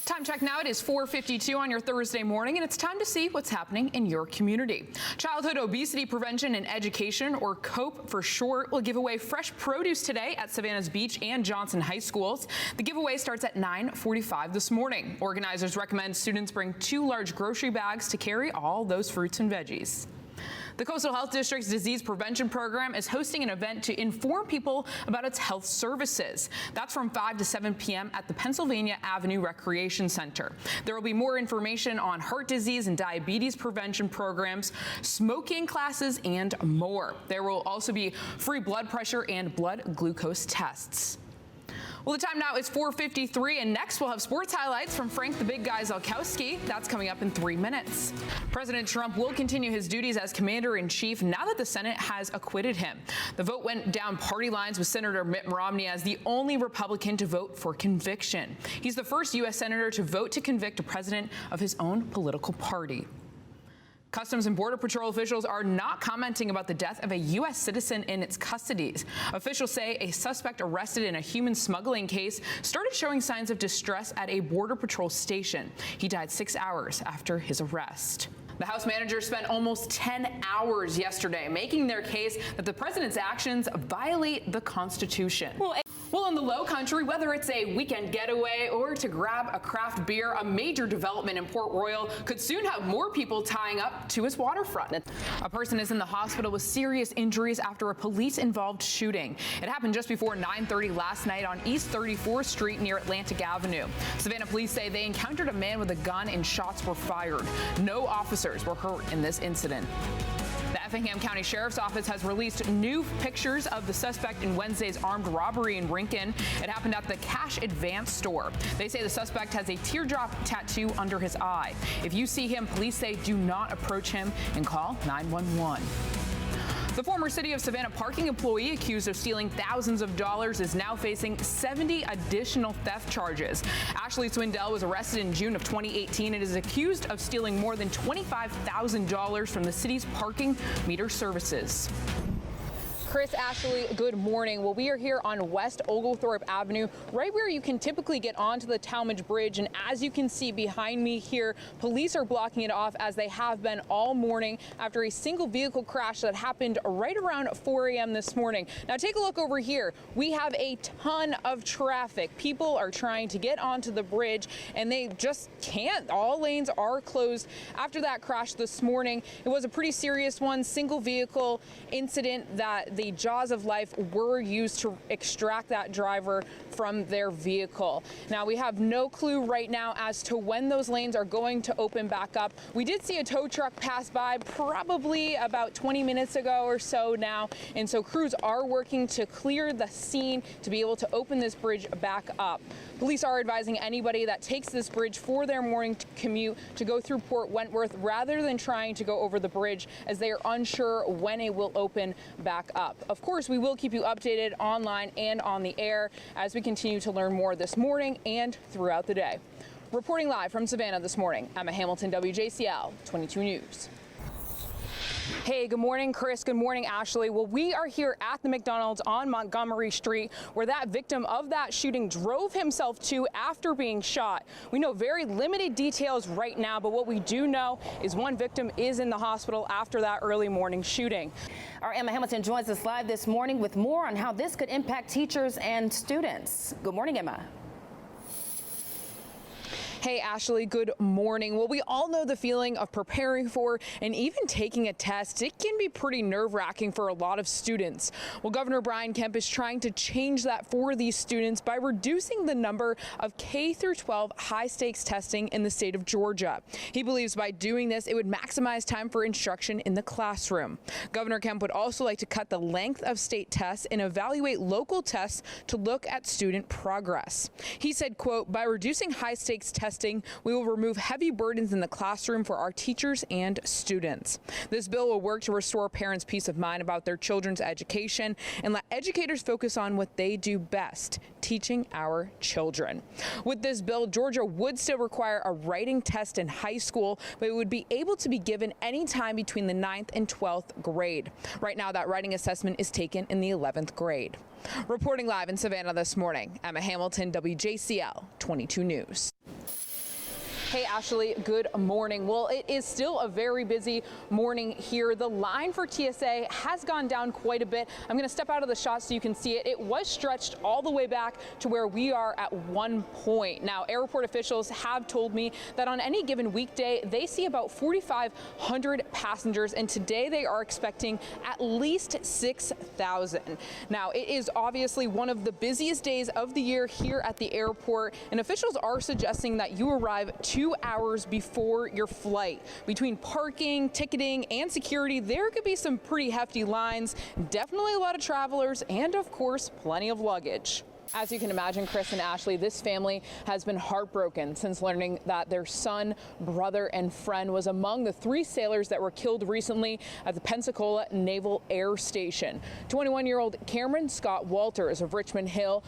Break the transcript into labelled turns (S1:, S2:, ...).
S1: Time check now. It is 4:52 on your Thursday morning, and it's time to see what's happening in your community. Childhood Obesity Prevention and Education, or COPE for short, will give away fresh produce today at Savannah's Beach and Johnson High Schools. The giveaway starts at 9:45 this morning. Organizers recommend students bring 2 large grocery bags to carry all those fruits and veggies. The Coastal Health District's Disease Prevention Program is hosting an event to inform people about its health services. That's from 5 to 7 p.m. at the Pennsylvania Avenue Recreation Center. There will be more information on heart disease and diabetes prevention programs, smoking classes, and more. There will also be free blood pressure and blood glucose tests. Well, the time now is 4:53, and next we'll have sports highlights from Frank the Big Guy Zalkowski. That's coming up in 3 minutes. President Trump will continue his duties as commander-in-chief now that the Senate has acquitted him. The vote went down party lines with Senator Mitt Romney as the only Republican to vote for conviction. He's the first U.S. senator to vote to convict a president of his own political party. Customs and Border Patrol officials are not commenting about the death of a U.S. citizen in its custodies. Officials say a suspect arrested in a human smuggling case started showing signs of distress at a Border Patrol station. He died 6 hours after his arrest. The House manager spent almost 10 hours yesterday making their case that the president's actions violate the Constitution. Well, in the Low Country, whether it's a weekend getaway or to grab a craft beer, a major development in Port Royal could soon have more people tying up to its waterfront. A person is in the hospital with serious injuries after a police-involved shooting. It happened just before 9:30 last night on East 34th Street near Atlantic Avenue. Savannah police say they encountered a man with a gun and shots were fired. No officers were hurt in this incident. The Effingham County Sheriff's Office has released new pictures of the suspect in Wednesday's armed robbery in Rincon. It happened at the Cash Advance store. They say the suspect has a teardrop tattoo under his eye. If you see him, police say do not approach him and call 911. The former City of Savannah parking employee accused of stealing thousands of dollars is now facing 70 additional theft charges. Ashley Swindell was arrested in June of 2018 and is accused of stealing more than $25,000 from the city's parking meter services. Chris, Ashley, good morning. Well, we are here on West Oglethorpe Avenue, right where you can typically get onto the Talmadge Bridge. And as you can see behind me here, police are blocking it off as they have been all morning after a single vehicle crash that happened right around 4 a.m. this morning. Now take a look over here. We have a ton of traffic. People are trying to get onto the bridge and they just can't. All lanes are closed after that crash this morning. It was a pretty serious one, single vehicle incident that the jaws of life were used to extract that driver from their vehicle. Now, we have no clue right now as to when those lanes are going to open back up. We did see a tow truck pass by probably about 20 minutes ago or so now, and so crews are working to clear the scene to be able to open this bridge back up. Police are advising anybody that takes this bridge for their morning commute to go through Port Wentworth rather than trying to go over the bridge, as they are unsure when it will open back up. Of course, we will keep you updated online and on the air as we continue to learn more this morning and throughout the day. Reporting live from Savannah this morning, Emma Hamilton, WJCL 22 News. Hey, good morning, Chris. Good morning, Ashley. Well, we are here at the McDonald's on Montgomery Street, where that victim of that shooting drove himself to after being shot. We know very limited details right now, but what we do know is one victim is in the hospital after that early morning shooting.
S2: Our Emma Hamilton joins us live this morning with more on how this could impact teachers and students. Good morning, Emma.
S1: Hey, Ashley, good morning. Well, we all know the feeling of preparing for and even taking a test. It can be pretty nerve-wracking for a lot of students. Well, Governor Brian Kemp is trying to change that for these students by reducing the number of K-12 high-stakes testing in the state of Georgia. He believes by doing this, it would maximize time for instruction in the classroom. Governor Kemp would also like to cut the length of state tests and evaluate local tests to look at student progress. He said, quote, "By reducing high-stakes testing, we will remove heavy burdens in the classroom for our teachers and students. This bill will work to restore parents' peace of mind about their children's education and let educators focus on what they do best, teaching our children." With this bill, Georgia would still require a writing test in high school, but it would be able to be given any time between the 9th and 12th grade. Right now, that writing assessment is taken in the 11th grade. Reporting live in Savannah this morning, Emma Hamilton, WJCL 22 News. Hey, Ashley, good morning. Well, it is still a very busy morning here. The line for TSA has gone down quite a bit. I'm going to step out of the shot so you can see it. It was stretched all the way back to where we are at one point. Now, airport officials have told me that on any given weekday, they see about 4,500 passengers, and today they are expecting at least 6,000. Now, it is obviously one of the busiest days of the year here at the airport, and officials are suggesting that you arrive 2 hours before your flight. Between parking, ticketing, and security, there could be some pretty hefty lines, definitely a lot of travelers, and of course, plenty of luggage. As you can imagine, Chris and Ashley, this family has been heartbroken since learning that their son, brother, and friend was among the 3 sailors that were killed recently at the Pensacola Naval Air Station. 21-year-old Cameron Scott Walters of Richmond Hill